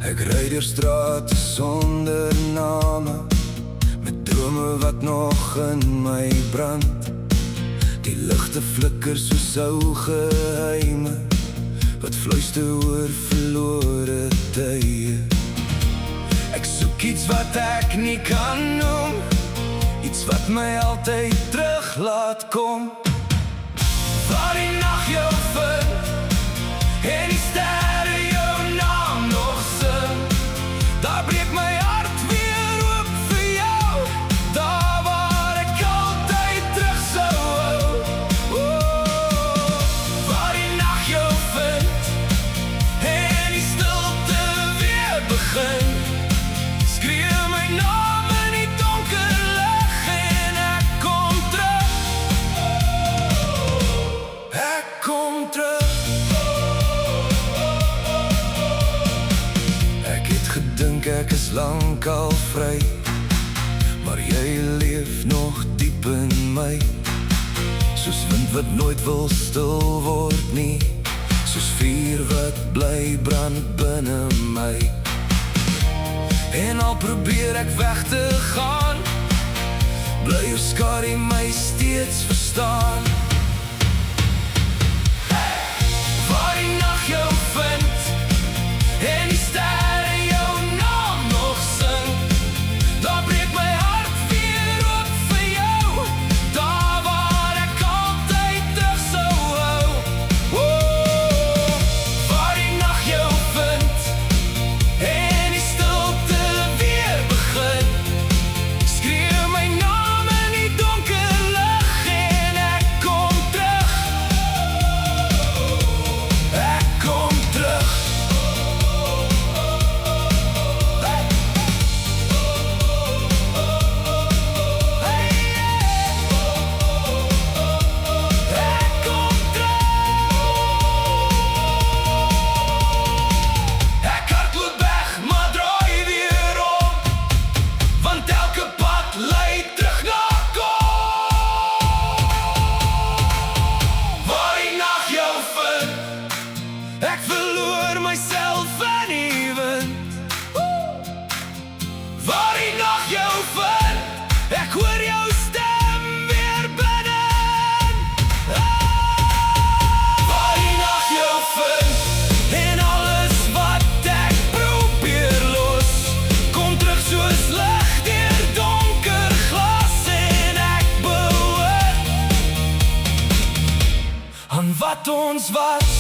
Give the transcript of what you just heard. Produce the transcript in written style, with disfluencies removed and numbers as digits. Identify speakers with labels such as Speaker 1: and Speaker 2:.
Speaker 1: Ek ry deur strate sonder name, met drome wat nog in my brand. Die ligte flikker soos ou geheime, wat fluister oor verlore tye. Ek soek iets wat ek nie kan noem, iets wat my altyd terug laat kom. Waar die nacht jou vind, en die sterre jou naam nog sing, daar breek my hart weer oop vir jou, daar waar ek altyd terug sou hou. Waar die nacht jou vind, en die stilte weer begin, skree my naam in die donker lig, en ek kom terug, ek kom terug. Gedink ek is lang al vry, maar jy leef nog diep in my, soos wind wat nooit wil stil word nie, soos vuur wat bly brand binne my. En al probeer ek weg te gaan, bly jou skadu my steeds verstaan. Waar die nacht jou vind, en die sterre ek verloor myself in die wind. Waar die nacht jou vind, ek hoor jou stem weer binnen. Waar die nacht jou vind, en alles wat ek probeer los, kom terug soos lig deur donker glas, en ek behoort aan wat ons was.